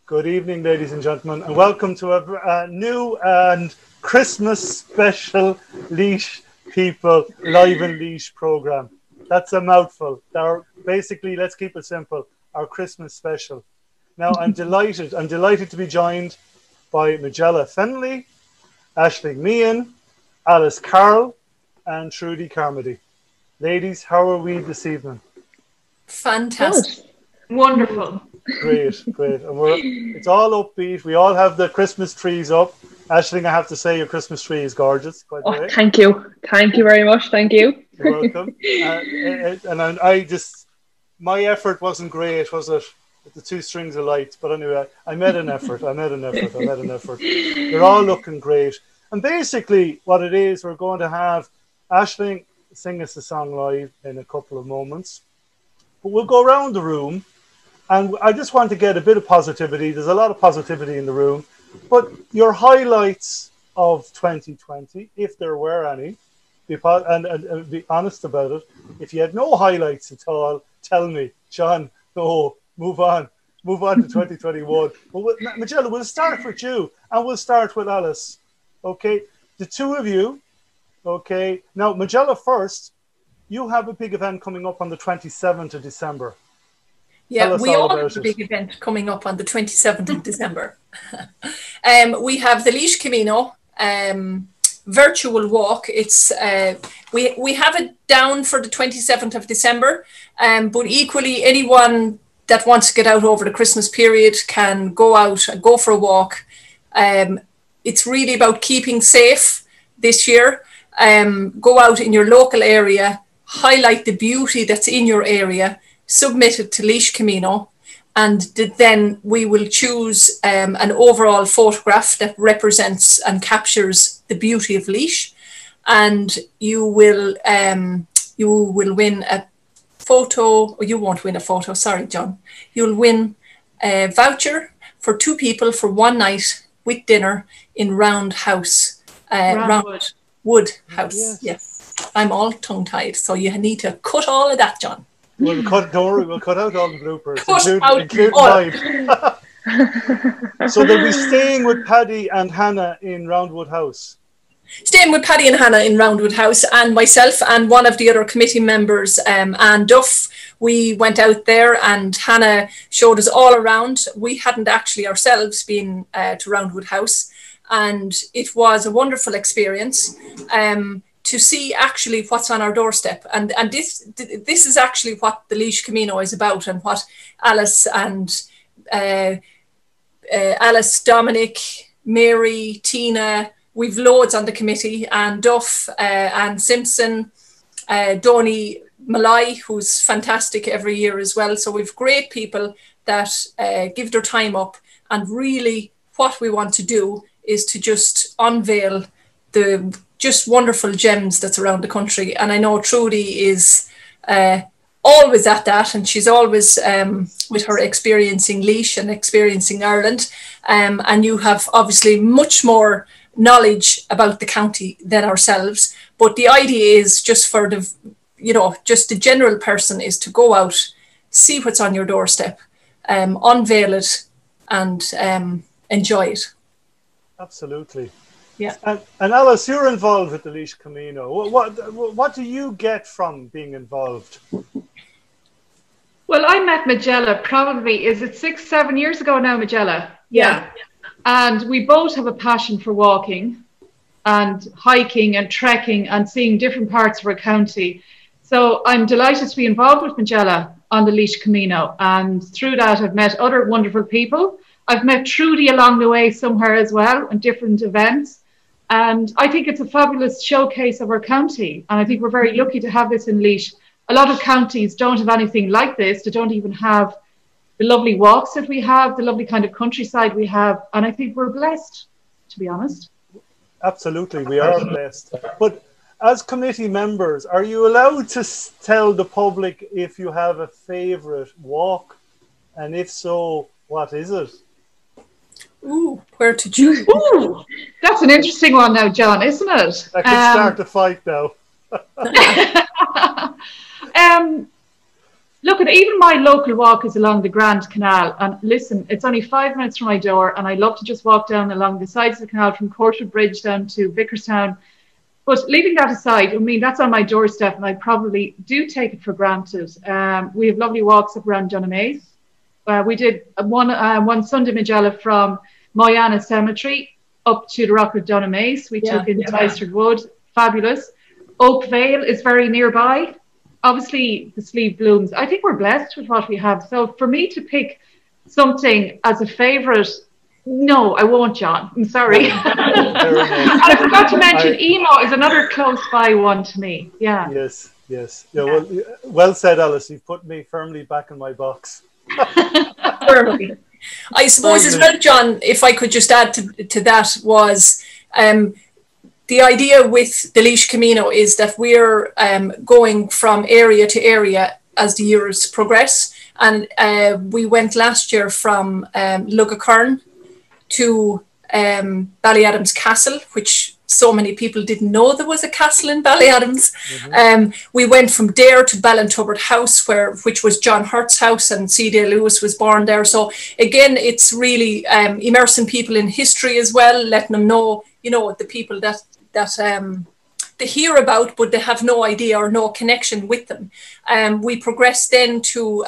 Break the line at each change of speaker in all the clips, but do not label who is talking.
Good evening, ladies and gentlemen, and welcome to a new and Christmas special Laois People Live in Laois programme. That's a mouthful. Basically, let's keep it simple, our Christmas special. Now, I'm delighted to be joined by Majella Fennelly, Meehan, Alice Carroll, and Trudy Carmody. Ladies, how are we this evening?
Fantastic.
Good. Wonderful.
Great. And it's all upbeat. We all have the Christmas trees up. Aisling, I have to say your Christmas tree is gorgeous. By the way.
Thank you. Thank you very much. Thank you.
You're welcome. My effort wasn't great, was it? With the 2 strings of lights. But anyway, I made an effort. They're all looking great. And basically what it is, we're going to have Aisling sing us a song live in a couple of moments. But we'll go around the room. And I just want to get a bit of positivity. There's a lot of positivity in the room. But your highlights of 2020, if there were any, be honest about it. If you had no highlights at all, tell me. John, no, move on. Move on to 2021. But Majella, we'll start with you. And we'll start with Alice. Okay? The two of you. Okay? Now, Majella first. You have a big event coming up on the 27th of December.
Yeah, we all have a big event coming up on the 27th of December. We have the Laois Camino virtual walk. It's we have it down for the 27th of December, but equally anyone that wants to get out over the Christmas period can go out and go for a walk. It's really about keeping safe this year. Go out in your local area, highlight the beauty that's in your area, submit it to Laois Camino, and then we will choose an overall photograph that represents and captures the beauty of Laois, and you will win a photo, or you won't win a photo, sorry John, you'll win a voucher for 2 people for 1 night with dinner in Roundwood House. Yes, I'm all tongue-tied, so you need to cut all of that, John.
We'll cut out all the bloopers, including mine. So they'll be staying with Paddy and Hannah in Roundwood House.
Staying with Paddy and Hannah in Roundwood House, and myself and one of the other committee members, Anne Duff. We went out there and Hannah showed us all around. We hadn't actually ourselves been to Roundwood House, and it was a wonderful experience. To see actually what's on our doorstep, and this is actually what the Laois Camino is about, and what Alice and Alice, Dominic, Mary, Tina, we've loads on the committee, and Duff, Ann Simpson, Donny Malloy, who's fantastic every year as well. So we've great people that give their time up, and really what we want to do is to just unveil the just wonderful gems that's around the country. And I know Trudy is always at that, and she's always with her experiencing Laois and experiencing Ireland, and you have obviously much more knowledge about the county than ourselves, but the idea is just for the just the general person is to go out, see what's on your doorstep, unveil it, and enjoy it.
Absolutely.
Yeah.
And Alice, you're involved with the Laois Camino. What do you get from being involved?
Well, I met Majella probably, is it 6-7 years ago now, Majella?
Yeah.
And we both have a passion for walking and hiking and trekking and seeing different parts of our county. So I'm delighted to be involved with Majella on the Laois Camino. And through that, I've met other wonderful people. I've met Trudy along the way somewhere as well in different events. And I think it's a fabulous showcase of our county. And I think we're very lucky to have this in Laois. A lot of counties don't have anything like this. They don't even have the lovely walks that we have, the lovely kind of countryside we have. And I think we're blessed, to be honest.
Absolutely, we are blessed. But as committee members, are you allowed to tell the public if you have a favourite walk? And if so, what is it?
Ooh, where to choose?
Ooh, that's an interesting one now, John, isn't it?
I could start the fight now.
Look, but even my local walk is along the Grand Canal. And listen, it's only 5 minutes from my door, and I love to just walk down along the sides of the canal from Courtwood Bridge down to Vicarstown. But leaving that aside, I mean, that's on my doorstep, and I probably do take it for granted. We have lovely walks up around Donaghmaze. We did one Sunday Majella from Moyana Cemetery up to the Rock of Donaghmaze. We took in Tysford Wood, fabulous. Oak Vale is very nearby. Obviously, the Slieve blooms. I think we're blessed with what we have. So for me to pick something as a favourite, no, I won't, John. I'm sorry. And I forgot to mention emo is another close by one to me. Yeah.
Yes. Yeah, well said, Alice. You've put me firmly back in my box.
I suppose as well, John, if I could just add to that, was the idea with the Laois Camino is that we're going from area to area as the years progress. And we went last year from Luggacurn to Ballyadams Castle, which so many people didn't know there was a castle in Ballyadams. We went from there to Ballintubbard House, which was John Hurt's house, and C.D. Lewis was born there. So again, it's really immersing people in history as well, letting them know, the people that they hear about, but they have no idea or no connection with them. We progressed then to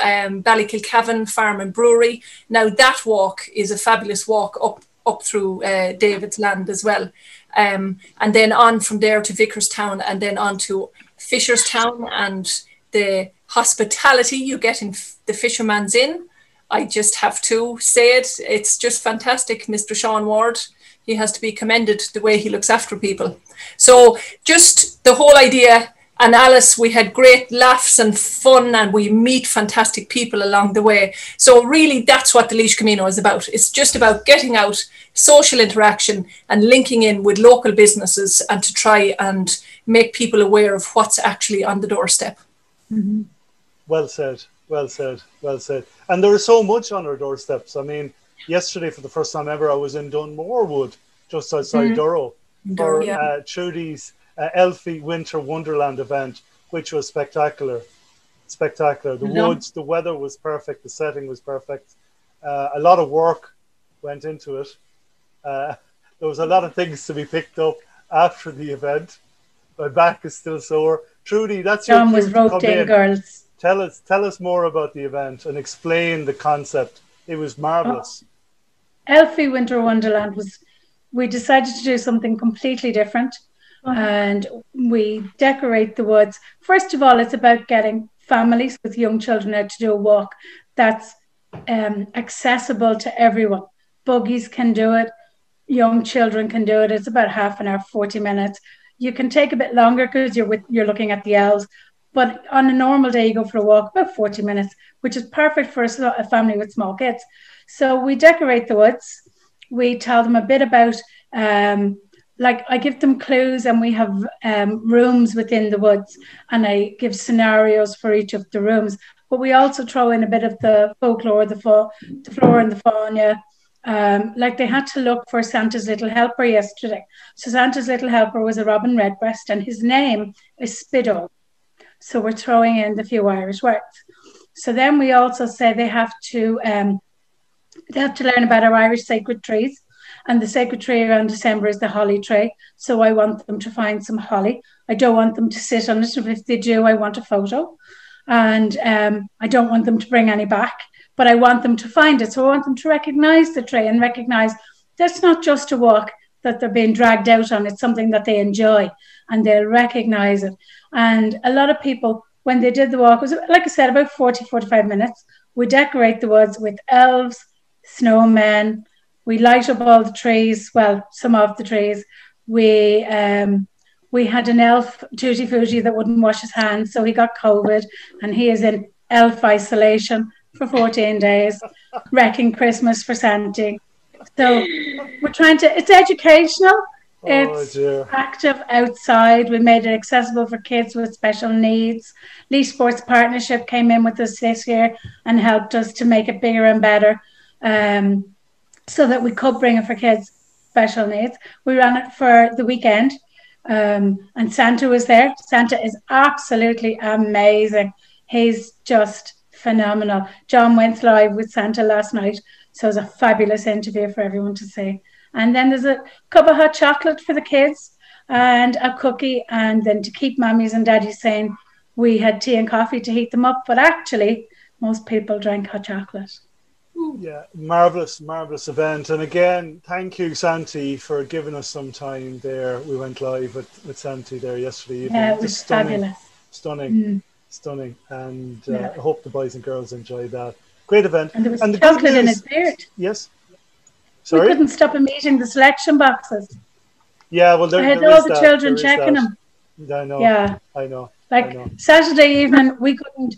Ballykilcavan Farm and Brewery. Now that walk is a fabulous walk up through David's land as well. And then on from there to Vicarstown, and then on to Fisherstown, and the hospitality you get in the Fisherman's Inn. I just have to say it. It's just fantastic, Mr. Sean Ward. He has to be commended the way he looks after people. So just the whole idea, and Alice, we had great laughs and fun, and we meet fantastic people along the way. So really that's what the Laois Camino is about. It's just about getting out, social interaction, and linking in with local businesses, and to try and make people aware of what's actually on the doorstep.
Mm-hmm.
Well said. And there is so much on our doorsteps. I mean, yesterday, for the first time ever, I was in Dunmorewood, just outside Durrow, for Trudy's Elfie Winter Wonderland event, which was spectacular. The woods, the weather was perfect, the setting was perfect. A lot of work went into it. There was a lot of things to be picked up after the event. My back is still sore. Trudy, that's your
John was roped in, girls.
Tell us more about the event and explain the concept. It was marvellous.
Elfie Winter Wonderland we decided to do something completely different, and we decorate the woods. First of all, it's about getting families with young children out to do a walk that's accessible to everyone. Buggies can do it, young children can do it. It's about half an hour, 40 minutes. You can take a bit longer because you're looking at the elves, but on a normal day you go for a walk about 40 minutes, which is perfect for a family with small kids. So we decorate the woods. We tell them a bit about, I give them clues, and we have rooms within the woods, and I give scenarios for each of the rooms. But we also throw in a bit of the folklore, the flora and the fauna. They had to look for Santa's Little Helper yesterday. So Santa's Little Helper was a robin redbreast, and his name is Spidol. So we're throwing in the few Irish words. So then we also say they have to learn about our Irish sacred trees, and the sacred tree around December is the holly tree. So I want them to find some holly. I don't want them to sit on it. If they do, I want a photo, and I don't want them to bring any back, but I want them to find it. So I want them to recognise the tree and recognise that's not just a walk that they're being dragged out on. It's something that they enjoy, and they'll recognise it. And a lot of people, when they did the walk, it was, like I said, about 45 minutes. We decorate the woods with elves, snowmen. We light up all the trees, well, some of the trees. We had an elf, Tutti Frutti, that wouldn't wash his hands, so he got COVID, and he is in elf isolation for 14 days, wrecking Christmas for Santa. So we're trying to, it's educational, it's active outside. We made it accessible for kids with special needs. Laois Sports Partnership came in with us this year and helped us to make it bigger and better, so that we could bring it for kids with special needs. We ran it for the weekend, and Santa was there. Santa is absolutely amazing. He's just phenomenal. John went live with Santa last night, so it was a fabulous interview for everyone to see. And then there's a cup of hot chocolate for the kids and a cookie, and then to keep mummies and daddies sane, we had tea and coffee to heat them up, but actually most people drank hot chocolate.
Yeah, marvellous event. And again, thank you, Santi, for giving us some time there. We went live with Santi there yesterday evening.
Yeah, it was fabulous.
Stunning. And I hope the boys and girls enjoyed that. Great event.
And there was chocolate in his beard.
Yes. Sorry?
We couldn't stop him eating the selection boxes.
Yeah, well,
I had all the children checking him.
I know.
Yeah.
I know.
Saturday evening, we couldn't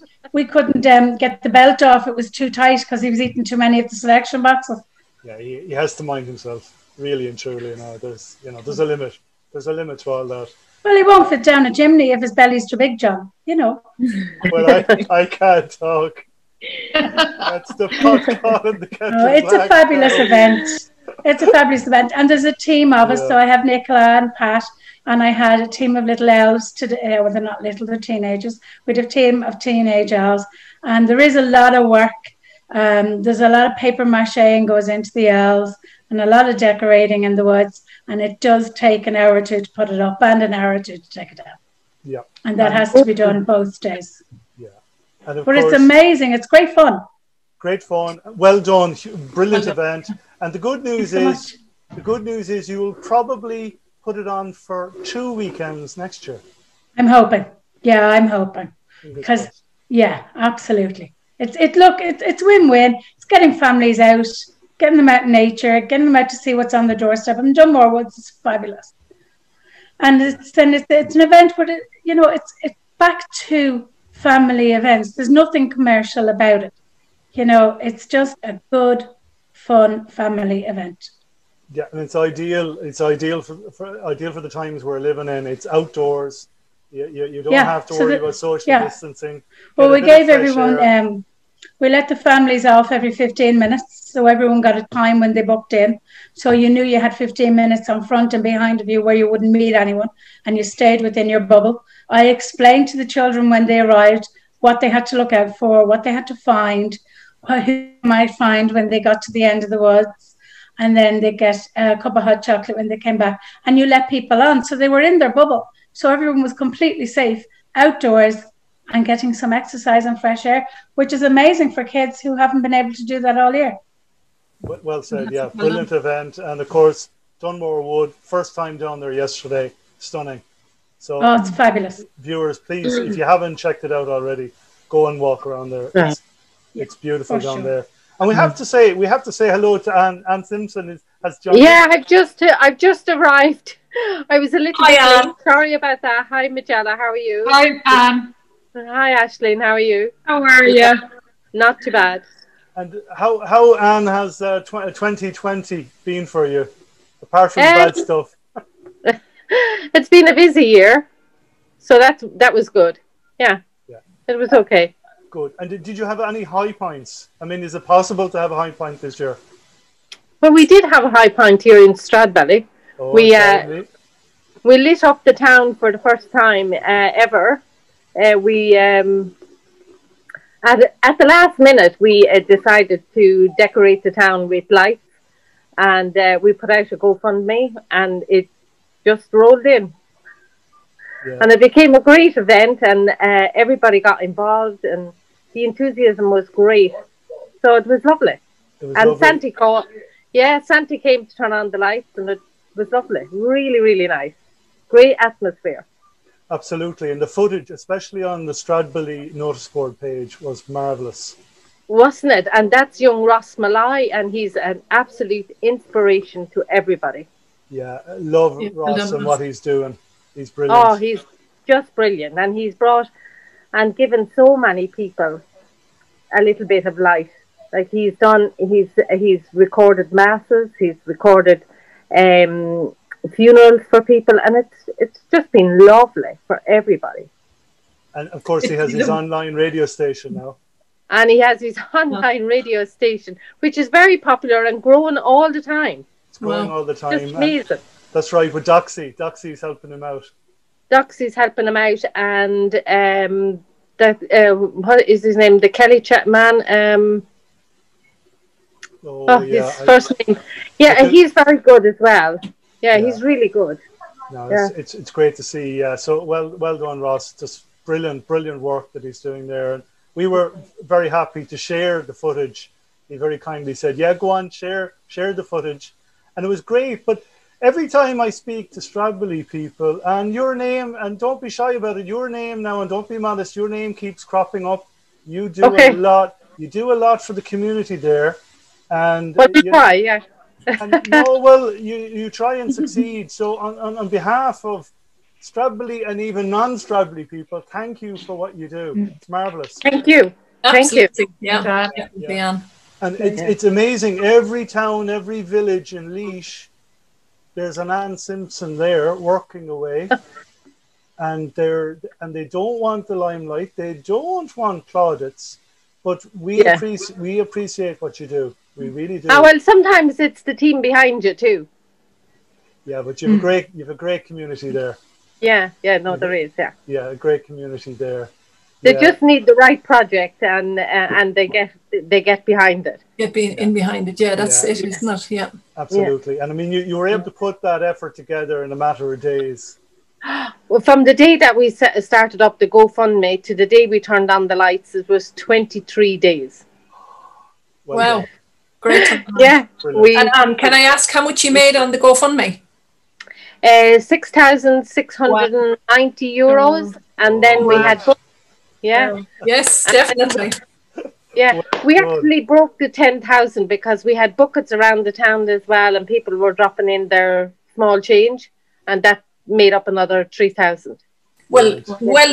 get the belt off. It was too tight because he was eating too many of the selection boxes.
Yeah, he has to mind himself, really and truly. There's a limit. There's a limit to all that.
Well, he won't fit down a chimney if his belly's too big, John.
Well, I can't talk. That's the pot calling the kettle black.
It's a fabulous event. It's a fabulous event, and there's a team of us. So I have Nicola and Pat. And I had a team of little elves today. Well, they're not little, they're teenagers. We had a team of teenage elves. And there is a lot of work. There's a lot of paper mache goes into the elves and a lot of decorating in the woods. And it does take an hour or two to put it up and an hour or two to take it down.
Yeah.
And that has to be done both days.
Yeah. And
but it's amazing. It's great fun.
Great fun. Well done. Brilliant event. And the good news is you will probably put it on for 2 weekends next year.
I'm hoping. Yeah, I'm hoping. Because, absolutely. It's win-win. It's getting families out, getting them out in nature, getting them out to see what's on the doorstep. And Dunmore Woods is fabulous. And it's an event where, it's back to family events. There's nothing commercial about it. It's just a good, fun family event.
Yeah, and it's ideal. It's ideal for the times we're living in. It's outdoors. You don't have to worry about social distancing.
Well, we gave everyone. We let the families off every 15 minutes, so everyone got a time when they booked in. So you knew you had 15 minutes on front and behind of you where you wouldn't meet anyone, and you stayed within your bubble. I explained to the children when they arrived what they had to look out for, what they had to find, who they might find when they got to the end of the woods. And then they get a cup of hot chocolate when they came back. And you let people on. So they were in their bubble. So everyone was completely safe outdoors and getting some exercise and fresh air, which is amazing for kids who haven't been able to do that all year.
Well said, yeah. Brilliant event. And of course, Dunmore Wood, first time down there yesterday. Stunning. So,
it's fabulous.
Viewers, please, if you haven't checked it out already, go and walk around there. It's beautiful down there. And we have to say hello to Ann Simpson has joined.
Yeah, I've just arrived. I was a little bit late. Sorry about that. Hi, Majella. How are you?
Hi, Anne.
Hi, Aisling. How are you?
How are you?
Not too bad.
And how Anne has 2020 been for you, apart from the bad stuff?
It's been a busy year, so that was good. Yeah, it was okay.
Good. And did you have any high points? I mean, is it possible to have a high point this year?
Well, we did have a high point here in Stradbally. We lit up the town for the first time ever. At the last minute, we decided to decorate the town with lights, and we put out a GoFundMe, and it just rolled in. Yeah. And it became a great event, and everybody got involved, and the enthusiasm was great. So it was lovely. Santi came to turn on the lights, and it was lovely. Really, really nice. Great atmosphere.
Absolutely. And the footage, especially on the Stradbally notice board page, was marvellous.
Wasn't it? And that's young Ross Malloy, and he's an absolute inspiration to everybody.
Yeah, I love Ross and what he's doing. He's brilliant.
Oh, he's just brilliant. And he's brought and given so many people a little bit of life. Like he's recorded masses, he's recorded funerals for people, and it's just been lovely for everybody.
And of course he has his online radio station now.
And he has his online radio station, which is very popular and growing all the time.
It's growing all the time.
Just amazing.
That's right, with Doxy's helping him out.
Doxy's helping him out, and that what is his name? The Kelly chat man. His first name. Yeah, he's very good as well. Yeah, he's really good.
No, it's great to see. Yeah, so well done, Ross. Just brilliant work that he's doing there. And we were very happy to share the footage. He very kindly said, "Yeah, go on, share the footage," and it was great. But every time I speak to Stradbally people, and your name, and don't be shy about it, your name now, and don't be modest, your name keeps cropping up. You do a lot. You do a lot for the community there, and
try, yeah.
And well, you try and succeed. So on behalf of Stradbally and even non-Stradbally people, thank you for what you do. It's marvelous.
Thank you.
Absolutely.
Thank you.
Yeah.
And it's amazing. Every town, every village in Laois, there's an Ann Simpson there working away, and they don't want the limelight. They don't want plaudits, but we appreciate what you do. We really do.
Well, sometimes it's the team behind you too.
Yeah, but you have a great community there.
Yeah, there is.
Yeah, a great community there.
They just need the right project, and they get behind it.
Get in behind it. Yeah, that's it, isn't it? Yeah.
Absolutely. And I mean, you were able to put that effort together in a matter of days.
Well, from the day that we started up the GoFundMe to the day we turned on the lights, it was 23 days.
Wow. Great.
Yeah.
And can I ask how much you made on the GoFundMe?
6,690 euros. And then we had... Yeah.
Yes, definitely.
Yeah, we actually broke the 10,000 because we had buckets around the town as well, and people were dropping in their small change, and that made up another 3,000.
Well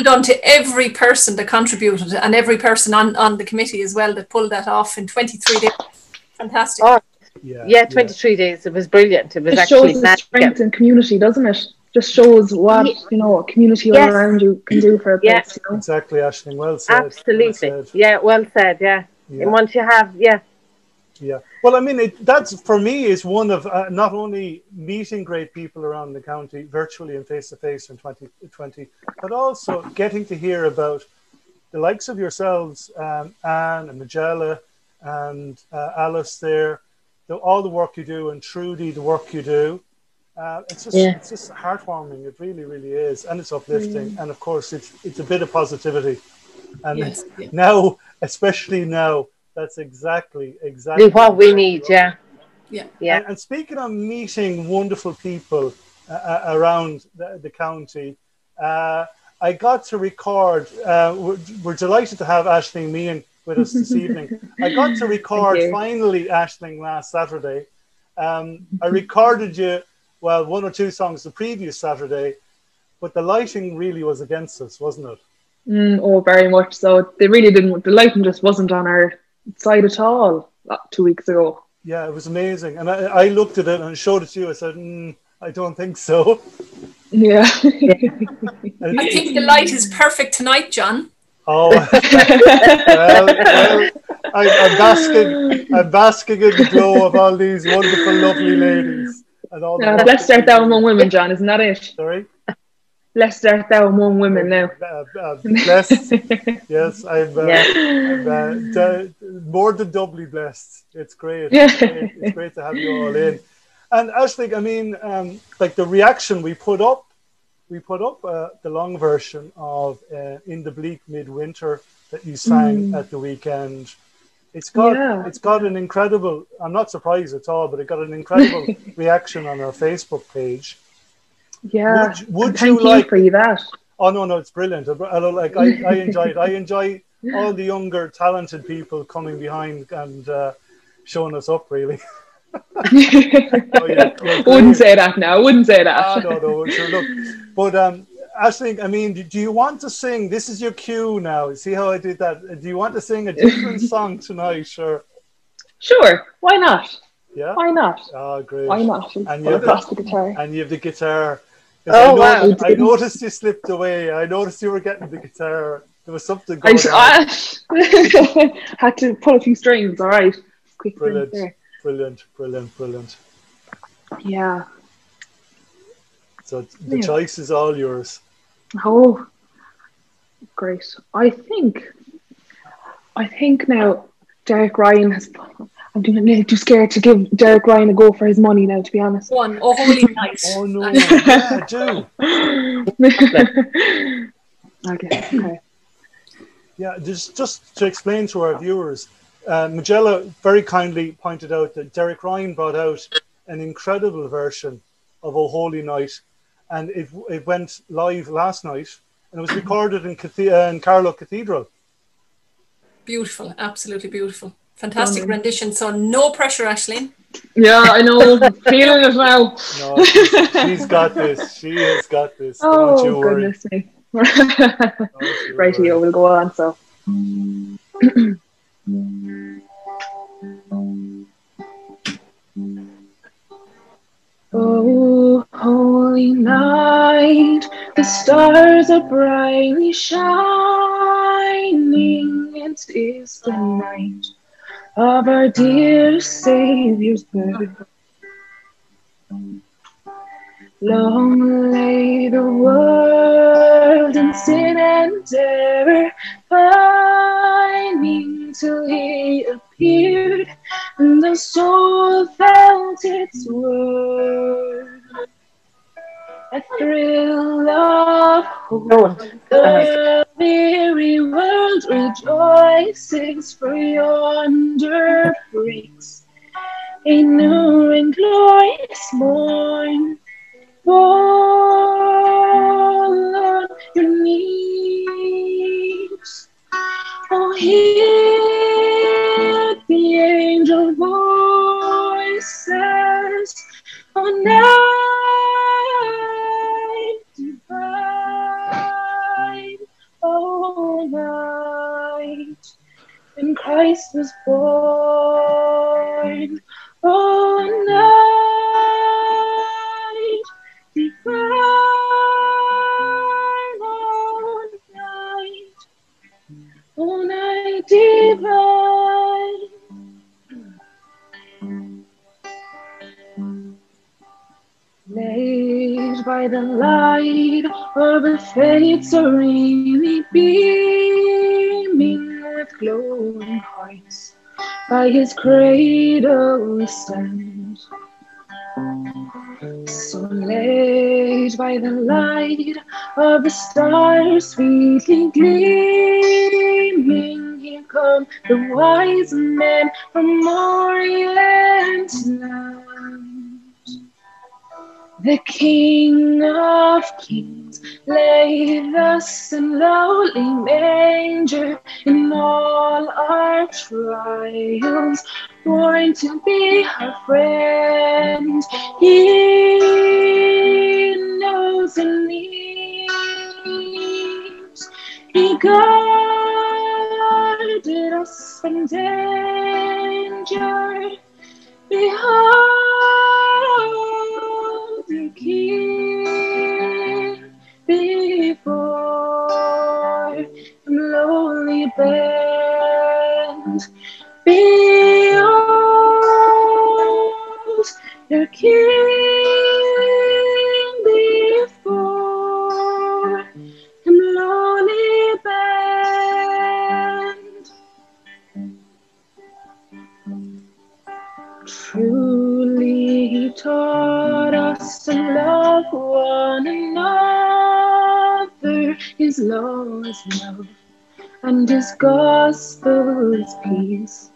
done to every person that contributed, and every person on the committee as well that pulled that off in 23 days. Fantastic.
Oh, 23 days. It was brilliant. It was actually
shows the strength in community, doesn't it? Just shows what a community all around you can do for a place. You know?
Exactly, Aisling. Well said.
Absolutely. Well said. Yeah, well said. Yeah. And once you have, Yeah.
Well, I mean, that's for me is one of not only meeting great people around the county virtually and face to face in 2020, but also getting to hear about the likes of yourselves, Anne and Majella and Alice there, all the work you do, and Trudy, the work you do. It's just heartwarming. It really, really is, and it's uplifting. And of course, it's a bit of positivity. And now, especially now, that's exactly
what we need. Yeah.
And speaking of meeting wonderful people around the county, I got to record. We're delighted to have Aisling Meehan with us this evening. I got to record finally, Aisling, last Saturday. I recorded you. Well, one or two songs the previous Saturday, but the lighting really was against us, wasn't it?
Very much so. They really didn't. The lighting just wasn't on our side at all 2 weeks ago.
Yeah, it was amazing. And I looked at it and showed it to you. I said, I don't think so.
Yeah.
I think the light is perfect tonight, John.
Oh, well, I'm basking in the glow of all these wonderful, lovely ladies.
Blessed art thou among women, John, isn't that it?
Sorry?
Blessed art thou among women now.
Blessed. Yes, I'm more than doubly blessed. It's great. It's great to have you all in. And Aisling, I mean, like the reaction we put up the long version of In the Bleak Midwinter that you sang at the weekend. It's got an incredible, I'm not surprised at all, but it got an incredible reaction on our Facebook page.
Yeah.
Would
thank you for that.
Oh no, it's brilliant. I enjoy it. I enjoy all the younger, talented people coming behind and showing us up, really.
Wouldn't say that now. Wouldn't say that.
No, sure, look. But Aisling, I mean, do you want to sing? This is your cue now. See how I did that? Do you want to sing a different song tonight? Sure.
Why not?
Yeah.
Why not?
Oh, great.
Why not?
And you have
the guitar.
And you have the guitar.
Wow!
I noticed you slipped away. I noticed you were getting the guitar. There was something going on.
I had to pull a few strings. All right.
Brilliant.
Yeah.
So the choice is all yours.
Oh,
Great. I think now Derek Ryan has. I'm too scared to give Derek Ryan a go for his money now, to be honest.
One, oh holy night.
Oh no, yeah, do.
Okay.
Yeah, just to explain to our viewers, Majella very kindly pointed out that Derek Ryan brought out an incredible version of "Oh Holy Night," and it went live last night, and it was recorded in Carlow Cathedral.
Beautiful, absolutely beautiful. Fantastic rendition. So no pressure, Aisling.
Yeah, I know. Feeling it now.
No, she's got this. She has got this.
Oh,
don't you worry.
Goodness me. Rightio, we'll go on. So. Oh, holy night, the stars are brightly shining. It is the night of our dear Saviour's birth. Long lay the world in sin and error, pining till he appeared, and the soul felt its worth. A thrill of hope, the weary world rejoices, for yonder breaks a new and glorious morn. Fall on your knees. Oh, hear the angel voices. Oh, night divine. Oh, night when Christ was born. Oh, night divine, oh night divine. Laid by the light of a faith serenely beaming with glowing hearts, by his cradle we stand. So late by the light of the stars sweetly gleaming, here come the wise men from Orient land. The King of Kings lay thus in lowly manger, in all our trials, born to be our friend. He knows the needs. He guarded us from danger. Behold the King before him lowly bend. Behold your King before him lowly bend. Truly he taught us to love one another. His law is love and his gospel is peace.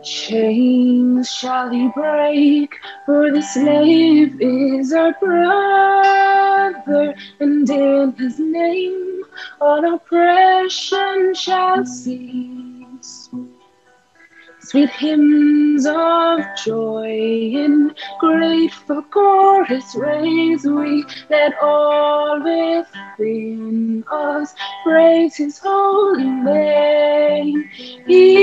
Chains shall he break, for the slave is our brother, and in his name all oppression shall cease. Sweet hymns of joy in grateful chorus raise we, let all within us praise his holy name. He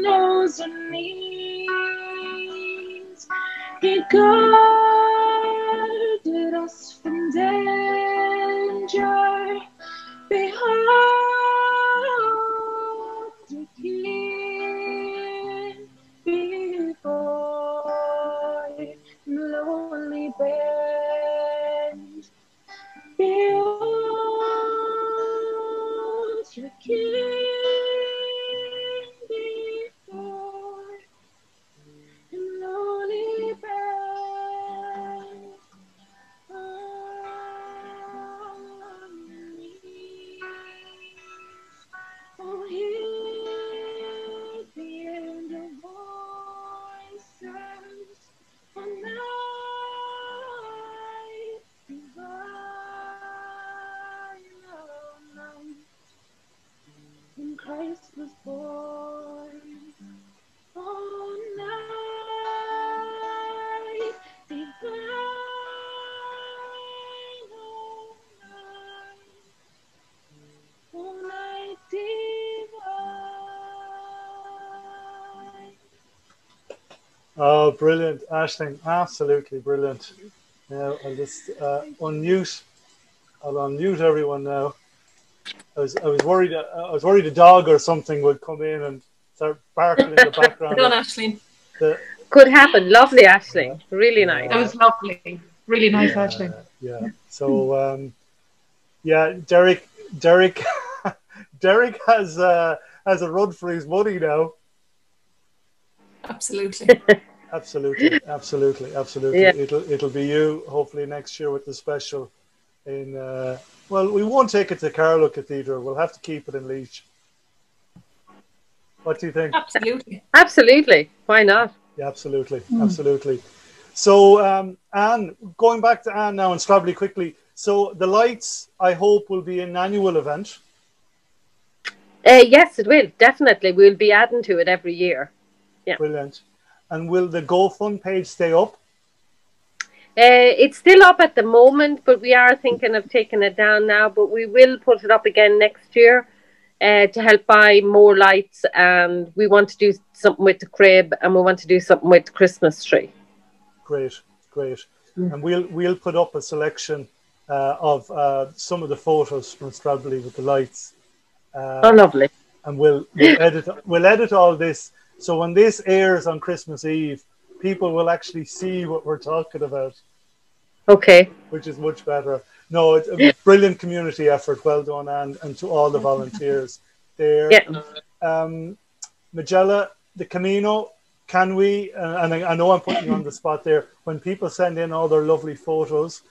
knows our needs. He guarded us from danger. Behold the King before lonely bend. Behold Christ was born. Oh, night divine, oh, night divine.
Oh, brilliant, Aisling, absolutely brilliant. Now I'll just unmute. I'll unmute everyone now. I was worried a dog or something would come in and start barking in the background.
Done, Aisling.
Could happen. Lovely, Aisling. Really nice.
That was lovely. Really nice, Aisling.
Yeah. So Derek Derek has a run for his money now.
Absolutely.
Absolutely. Yeah. It'll be you hopefully next year with the special in well, we won't take it to Carroll Cathedral. We'll have to keep it in Laois. What do you think?
Absolutely. Why not?
Yeah, absolutely. So Anne, going back to Anne now and Scrabbley quickly. So the lights, I hope, will be an annual event.
Yes, it will. Definitely. We'll be adding to it every year. Yeah.
Brilliant. And will the GoFund page stay up?
It's still up at the moment, but we are thinking of taking it down now. But we will put it up again next year to help buy more lights. And we want to do something with the crib, and we want to do something with the Christmas tree.
Great. And we'll put up a selection of some of the photos from Scrabbley with the lights.
Oh, lovely!
And we'll edit all this, so when this airs on Christmas Eve, people will actually see what we're talking about.
Okay.
Which is much better. No, it's a brilliant community effort. Well done, and to all the volunteers there.
Yeah.
Majella, the Camino, can we, and I know I'm putting you on the spot there, when people send in all their lovely photos,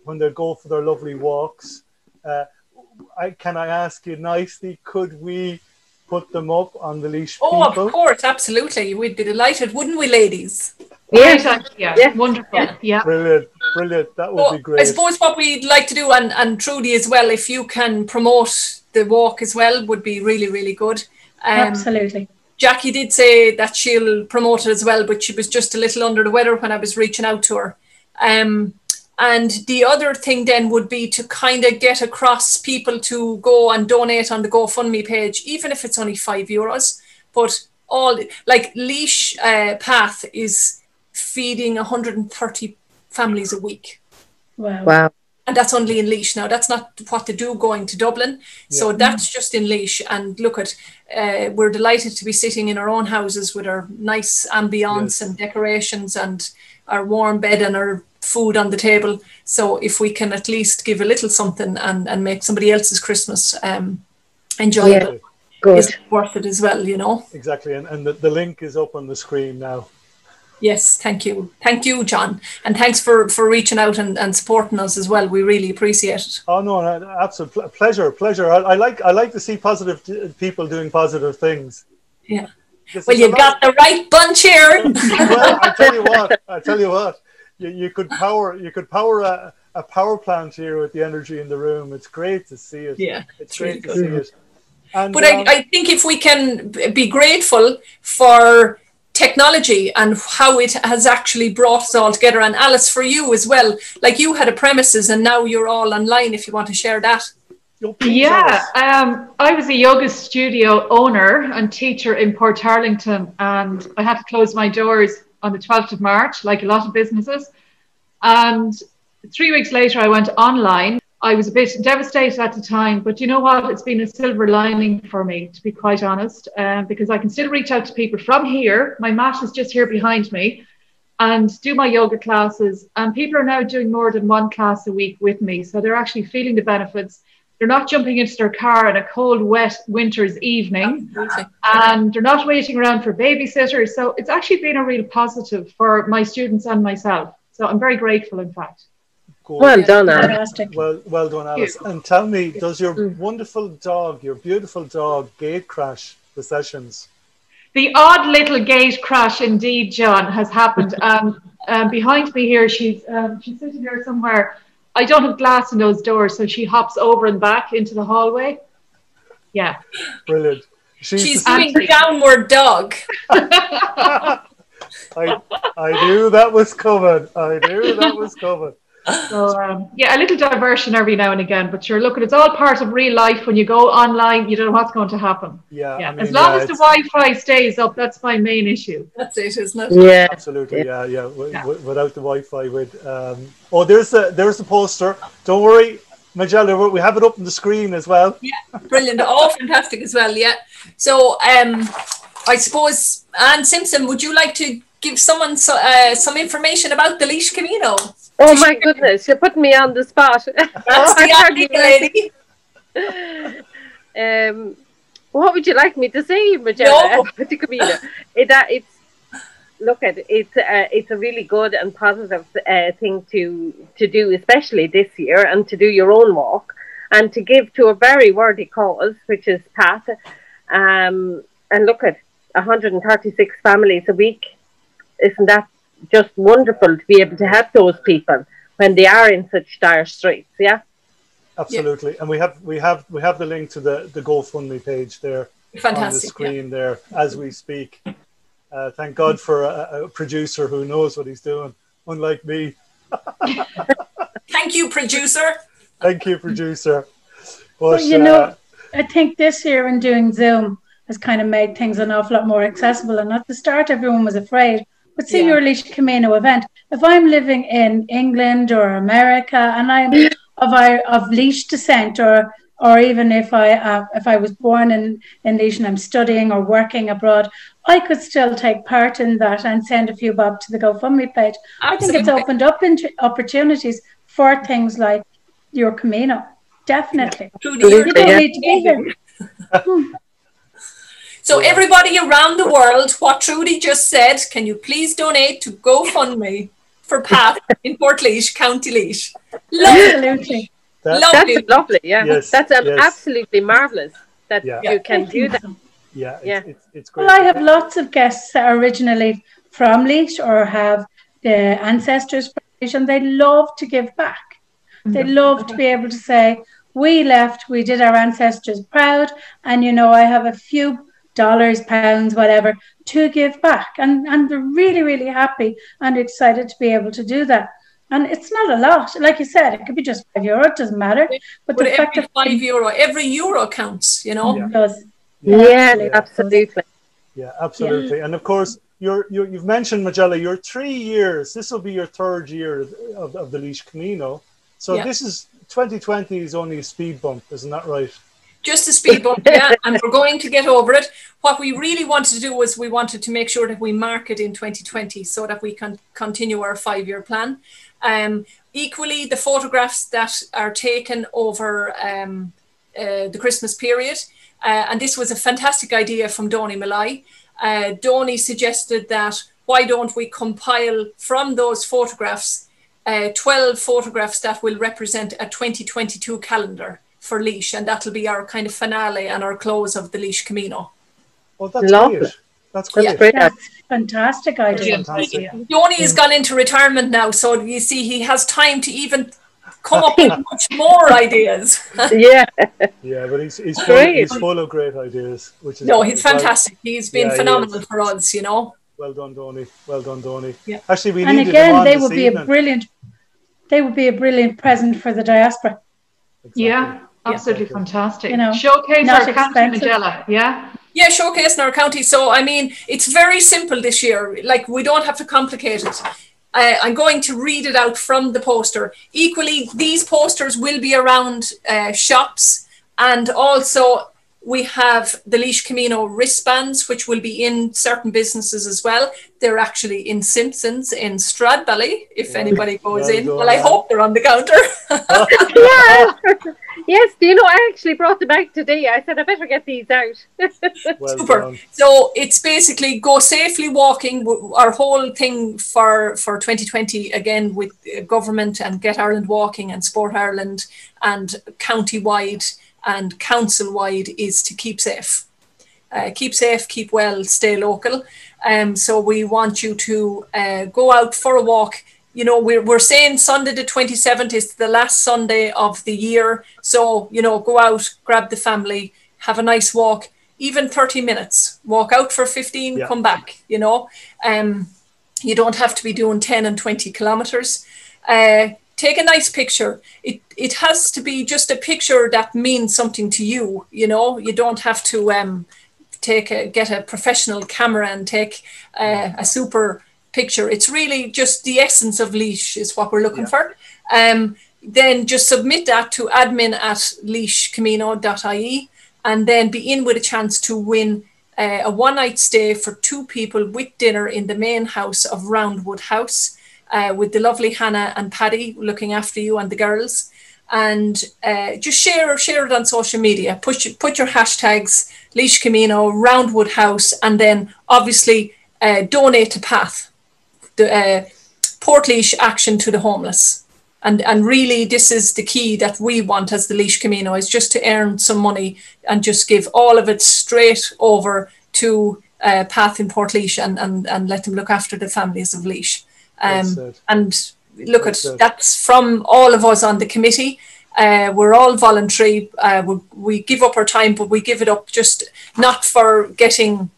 when they go for their lovely walks, can I ask you nicely, could we put them up on the Laois People?
Oh, of course, absolutely. We'd be delighted, wouldn't we, ladies?
Yeah, wonderful. Yeah.
Brilliant. That would be great.
I suppose what we'd like to do, and Trudy as well, if you can promote the walk as well, would be really, really good.
Absolutely.
Jackie did say that she'll promote it as well, but she was just a little under the weather when I was reaching out to her. And the other thing then would be to kind of get across people to go and donate on the GoFundMe page, even if it's only €5. But Laois Path is feeding 130 families a week.
Wow.
And that's only in Laois now. That's not what they do going to Dublin. Yeah. So that's just in Laois. And look we're delighted to be sitting in our own houses with our nice ambience and decorations and our warm bed and our food on the table. So if we can at least give a little something and make somebody else's Christmas enjoyable, it's worth it as well, you know.
Exactly. And the link is up on the screen now.
Yes, thank you, John, and thanks for reaching out and supporting us as well. We really appreciate it.
Oh no, absolute pleasure. I like to see positive people doing positive things.
Yeah. Well, you got the right bunch here.
Well, I tell you what. You could power a power plant here with the energy in the room. It's great to see it.
Yeah,
it's great to see it. And,
but I think if we can be grateful for technology and how it has actually brought us all together, and Alice, for you as well, like you had a premises and now you're all online, if you want to share that.
I was a yoga studio owner and teacher in Portarlington, and I had to close my doors on the 12th of March, like a lot of businesses. And 3 weeks later, I went online. I was a bit devastated at the time, but you know what? It's been a silver lining for me, to be quite honest, because I can still reach out to people from here. My mat is just here behind me, and do my yoga classes. And people are now doing more than one class a week with me. So they're actually feeling the benefits. They're not jumping into their car on a cold, wet winter's evening.
Absolutely.
And they're not waiting around for babysitters. So it's actually been a real positive for my students and myself. So I'm very grateful, in fact.
Cool.
Well done, Anne.
Well done, Alice. And tell me, does your wonderful dog, your beautiful dog, gate crash the sessions?
The odd little gate crash, indeed, John, has happened. Behind me here, she's sitting there somewhere. I don't have glass in those doors, so she hops over and back into the hallway. Yeah.
Brilliant.
She's doing the downward dog.
I knew that was coming. I knew that was coming.
So, yeah, a little diversion every now and again, but you're looking, it's all part of real life. When you go online, you don't know what's going to happen.
Yeah. I mean,
as long as the Wi-Fi stays up, that's my main issue.
That's it, isn't it?
Yeah. Absolutely. Yeah. Without the Wi-Fi, there's the poster. Don't worry, Majella, we have it up on the screen as well.
Yeah, brilliant. Oh, fantastic as well. Yeah. So, I suppose, Ann Simpson, would you like to give someone some information about the Laois Camino?
Oh my goodness, you're putting me on the spot.
That's the
lady. What would you like me to say, Majella? It's a really good and positive thing to do, especially this year, and to do your own walk and to give to a very worthy cause, which is PAT. And look at 136 families a week. Isn't that just wonderful to be able to help those people when they are in such dire straits? Yeah,
absolutely. Yeah. And we have the link to the GoFundMe page there. Fantastic, on the screen there as we speak. Thank God for a producer who knows what he's doing, unlike me.
Thank you, producer.
Thank you, producer.
But, well, I think this year in doing Zoom has kind of made things an awful lot more accessible. And at the start, everyone was afraid. But see, your Laois Camino event, if I'm living in England or America and I'm of Laois descent, or even if I was born in Laois and I'm studying or working abroad, I could still take part in that and send a few bob to the GoFundMe page. Absolutely. I think it's opened up opportunities for things like your Camino. Definitely.
Trudy,
you don't need to be here.
So everybody around the world, what Trudy just said, can you please donate to GoFundMe for PAT in Portlaoise, County Laois?
Absolutely.
That's lovely, yeah. Yes, that's absolutely marvellous that you can do that.
Yeah, it's great.
Well, I have lots of guests that are originally from Laois or have the ancestors from Laois, and they love to give back. They love to be able to say, we left, we did our ancestors proud, and I have a few dollars, pounds, whatever, to give back. And they're really, really happy and excited to be able to do that. And it's not a lot. Like you said, it could be just €5. It doesn't matter. But the fact that
€5, every euro counts,
It does.
Yeah, absolutely.
Yeah, absolutely. And of course, you've mentioned, Majella, you're 3 years. This will be your third year of the Laois Camino. So this is 2020 is only a speed bump, isn't that right?
Just a speed bump, yeah, and we're going to get over it. What we really wanted to do was we wanted to make sure that we mark it in 2020 so that we can continue our 5-year plan. Equally, the photographs that are taken over the Christmas period, and this was a fantastic idea from Donny Malai. Donny suggested that why don't we compile from those photographs 12 photographs that will represent a 2022 calendar for Laois, and that'll be our kind of finale and our close of the Laois Camino.
Oh, that's great. That's great.
That's fantastic idea.
Donny has gone into retirement now, so you see he has time to even come up with much more ideas.
Yeah,
but he's full of great ideas. Which is
he's fantastic. He's been phenomenal for us,
Well done, Donny. Well done, Donny.
Yeah.
Actually, we
and
needed
again,
him on
they would be a brilliant. They would be a brilliant present for the diaspora.
Exactly. Yeah, absolutely fantastic. Showcase our county, Majella.
Yeah, showcase in our county. So, I mean, it's very simple this year. Like, we don't have to complicate it. I'm going to read it out from the poster. Equally, these posters will be around shops, and also We have the Laois Camino wristbands, which will be in certain businesses as well. They're actually in Simpson's in Stradbally, if anybody goes in. Well, I hope they're on the counter.
Yeah. Yes, do you know, I actually brought them out today. I said, I better get these out.
Super. Done. So it's basically go safely walking. Our whole thing for 2020, again, with government and Get Ireland Walking and Sport Ireland and county-wide and council-wide is to keep safe. Keep safe, keep well, stay local. So we want you to go out for a walk. You know, we're saying Sunday the 27th is the last Sunday of the year. So, you know, go out, grab the family, have a nice walk, even 30 minutes. Walk out for 15, come back, you know. You don't have to be doing 10 and 20 kilometres. Take a nice picture. It has to be just a picture that means something to you, you know. You don't have to get a professional camera and take a super picture. It's really just the essence of Laois is what we're looking for. Then just submit that to admin@laoiscamino.ie and then be in with a chance to win a one-night stay for 2 people with dinner in the main house of Roundwood House with the lovely Hannah and Paddy looking after you and the girls. And just share it on social media. Put your hashtags Laois Camino, Roundwood House, and then obviously donate to PATH, the Port Laois Action to the Homeless. And really this is the key that we want as the Laois Camino, is just to earn some money and just give all of it straight over to PATH in Port Laois and let them look after the families of Laois. And look at that's from all of us on the committee. We're all voluntary. We give up our time, but we give it up just not for getting,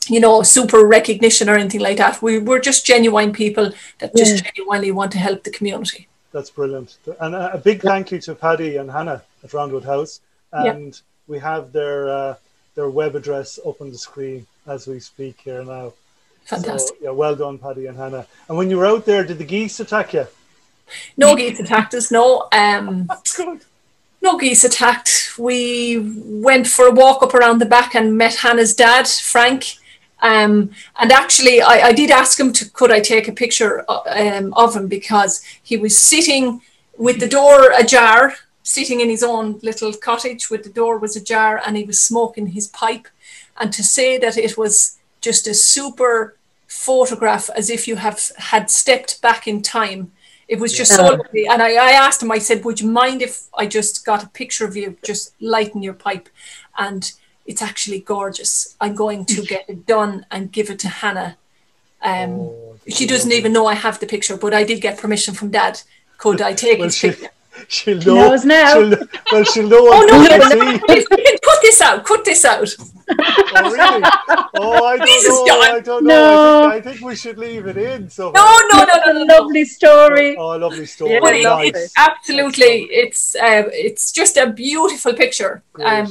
you know, super recognition or anything like that. We're just genuine people that just genuinely want to help the community.
That's brilliant. And a big thank you to Paddy and Hannah at Roundwood House. And we have their web address up on the screen as we speak here now.
Fantastic.
So, yeah, well done, Paddy and Hannah. And when you were out there, did the geese attack you?
No geese attacked us, no.
That's good.
No geese attacked. We went for a walk up around the back and met Hannah's dad, Frank. And actually, I did ask him could I take a picture of him, because he was sitting with the door ajar, sitting in his own little cottage with the door was ajar, and he was smoking his pipe. And to say that it was just a super photograph, as if you had stepped back in time. It was just so lovely. And I asked him, I said, would you mind if I just got a picture of you just lighting your pipe? And it's actually gorgeous. I'm going to get it done and give it to Hannah. She doesn't even know I have the picture, but I did get permission from Dad. Could I take his picture?
She'll know.
Knows now.
She'll know. Oh,
no, cut this out. Cut this out.
Oh, really? Oh, I don't know. I think we should leave it in. So
No.
Lovely story.
Oh, lovely story.
Yeah, nice. Absolutely. It's just a beautiful picture.
Great.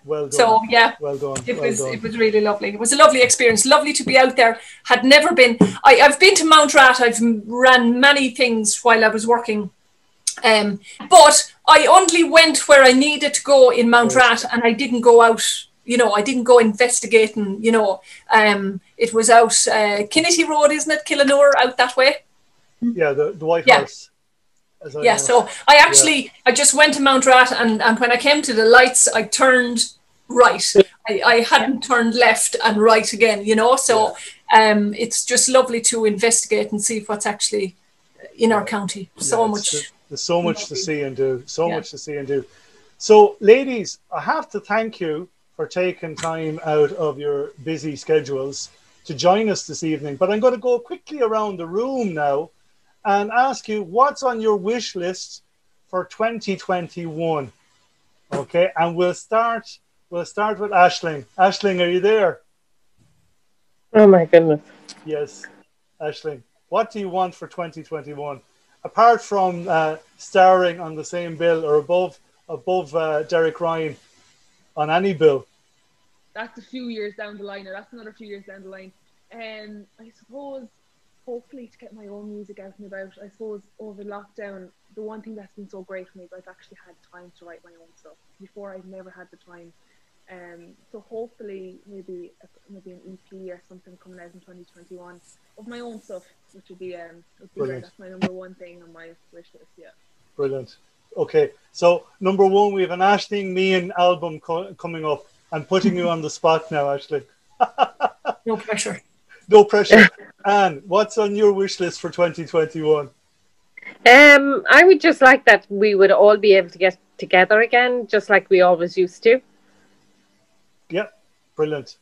Well done.
So yeah,
well done.
It was really lovely. It was a lovely experience. Lovely to be out there. Had never been. I've been to Mount Rat. I've ran many things while I was working. But I only went where I needed to go in Mount Rat, and I didn't go out, you know, I didn't go investigating, you know. It was out Kinnity Road, isn't it? Killanur, out that way.
Yeah, the White House.
Yeah, so I just went to Mount Rat, and when I came to the lights, I turned right. I hadn't turned left and right again, you know. So it's just lovely to investigate and see what's actually in our county.
There's so much to see and do. Much to see and do. So, ladies, I have to thank you for taking time out of your busy schedules to join us this evening. But I'm going to go quickly around the room now and ask you what's on your wish list for 2021. Okay, and we'll start with Aisling. Aisling, are you there?
Oh my goodness.
Yes, Aisling. What do you want for 2021? Apart from starring on the same bill or above Derek Ryan on any bill.
That's a few years down the line, or that's another few years down the line. I suppose hopefully to get my own music out and about. I suppose over lockdown, the one thing that's been so great for me is I've actually had time to write my own stuff. Before, I've never had the time. So hopefully maybe an EP or something coming out in 2021 of my own stuff, which would be great. That's my number one thing on my wish list. Yeah.
Brilliant. Okay, so number one, we have an Aisling Meehan album coming up. I'm putting you on the spot now, Aisling.
No pressure.
No pressure. Anne, what's on your wish list for 2021?
I would just like that we would all be able to get together again, just like we always used to.
Yeah, brilliant.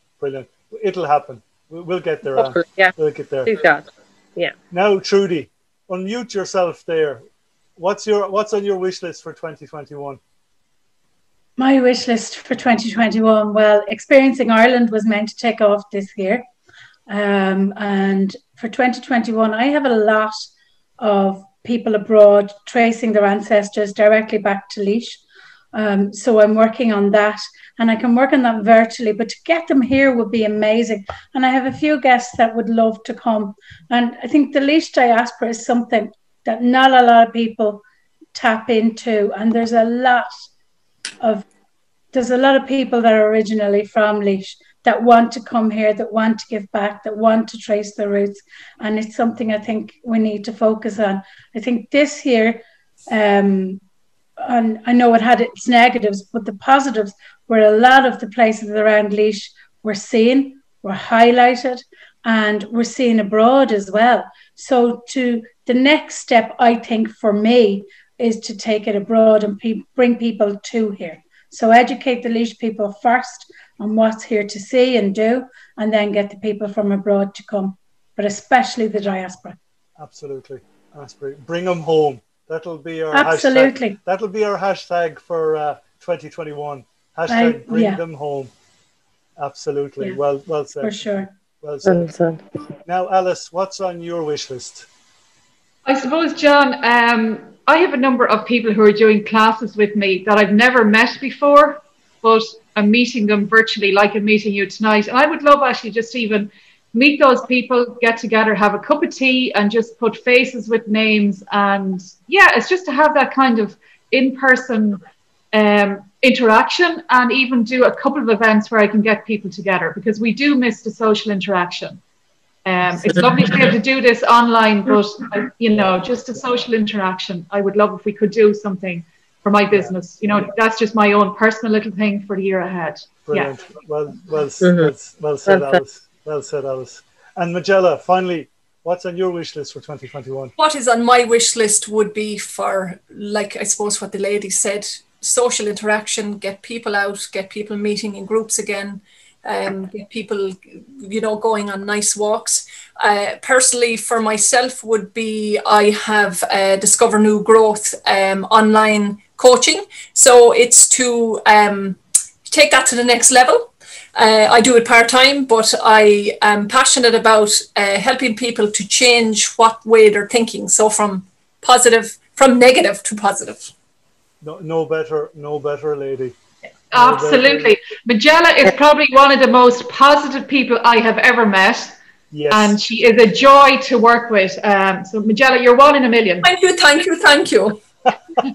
It'll happen. We'll get there, Anne.
Yeah,
we'll get there.
Please God. Yeah.
Now, Trudy, unmute yourself there. What's on your wish list for 2021?
My wish list for 2021, well, Experiencing Ireland was meant to take off this year. And for 2021, I have a lot of people abroad tracing their ancestors directly back to Laois. So I'm working on that, and I can work on that virtually, but to get them here would be amazing. And I have a few guests that would love to come. And I think the Laois diaspora is something that not a lot of people tap into. And there's a lot of people that are originally from Laois that want to come here, that want to give back, that want to trace their roots. And it's something I think we need to focus on. I think this year, and I know it had its negatives, but the positives were a lot of the places around Laois were seen, were highlighted, and we're seen abroad as well. So the next step, I think, for me, is to take it abroad and bring people to here. So educate the Laois people first on what's here to see and do, and then get the people from abroad to come, but especially the diaspora.
Absolutely. Bring them home. That'll be our
Absolutely.
Hashtag. That'll be our hashtag for 2021. Hashtag bring them home. Absolutely. Yeah. Well said.
For sure.
Well said. Now, Alice, what's on your wish list?
I suppose, John, I have a number of people who are doing classes with me that I've never met before, but I'm meeting them virtually like I'm meeting you tonight. And I would love actually just even meet those people, get together, have a cup of tea and just put faces with names. And yeah, it's just to have that kind of in-person interaction, and even do a couple of events where I can get people together, because we do miss the social interaction. It's lovely to be able to do this online, but just a social interaction. I would love if we could do something for my business. That's just my own personal little thing for the year ahead.
Brilliant. Yeah. Well said, Alice. Well said, Alice. And Majella, finally, what's on your wish list for 2021?
What is on my wish list would be for, like, I suppose what the lady said, social interaction, get people out, get people meeting in groups again, get people, going on nice walks. Personally, for myself, would be I have Discover New Growth online coaching. So it's to take that to the next level. I do it part-time, but I am passionate about helping people to change what way they're thinking. So from negative to positive.
No better lady.
Absolutely. Majella is probably one of the most positive people I have ever met.
Yes.
And she is a joy to work with. So Majella, you're one in a million.
Thank you.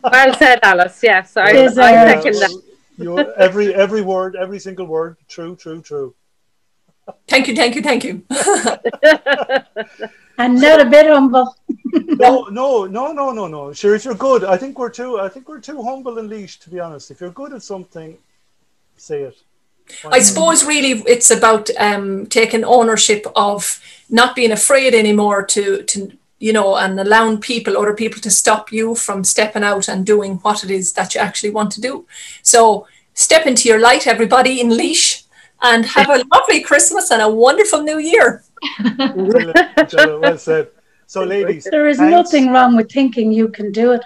Well said, Alice. Yes, I second that.
Every word, every single word, true.
Thank you.
And not a bit humble.
No. Sure, if you're good, I think we're too humble and Laois, to be honest. If you're good at something, say it.
I suppose really it's about taking ownership of not being afraid anymore to and allowing other people to stop you from stepping out and doing what it is that you actually want to do. So step into your light, everybody in Laois, and have a lovely Christmas and a wonderful New Year.
Well said. So, ladies,
there is nothing wrong with thinking you can do it.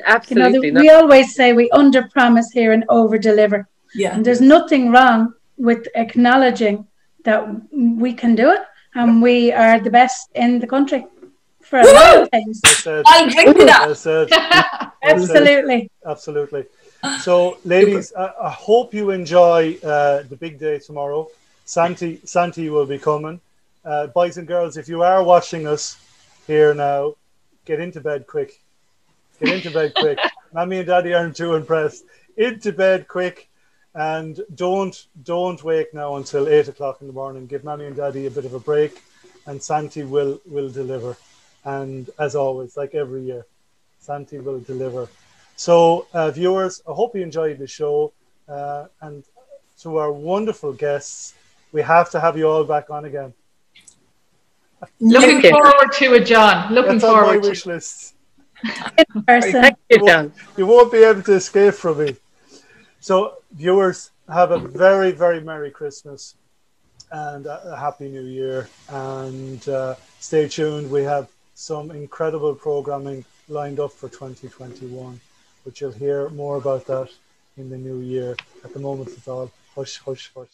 Absolutely.
We always say we under-promise here and over-deliver.
Yeah.
And there's nothing wrong with acknowledging that we can do it, and we are the best in the country for a lot of things.
I drink to that.
Absolutely.
So, ladies, I hope you enjoy the big day tomorrow. Santi will be coming. boys and girls, if you are watching us here now, get into bed quick. Get into bed quick. Mommy and Daddy aren't too impressed. Into bed quick, and don't wake now until 8 o'clock in the morning. Give Mommy and Daddy a bit of a break, and Santi will deliver. And as always, like every year, Santi will deliver. So, viewers, I hope you enjoyed the show. And to our wonderful guests, we have to have you all back on again.
Looking forward to it, John. Looking forward to it.
Wish lists.
Thank you, John.
You won't be able to escape from me. So, viewers, have a very, very Merry Christmas and a Happy New Year. And stay tuned. We have some incredible programming lined up for 2021, but you'll hear more about that in the new year. At the moment, it's all hush, hush, hush.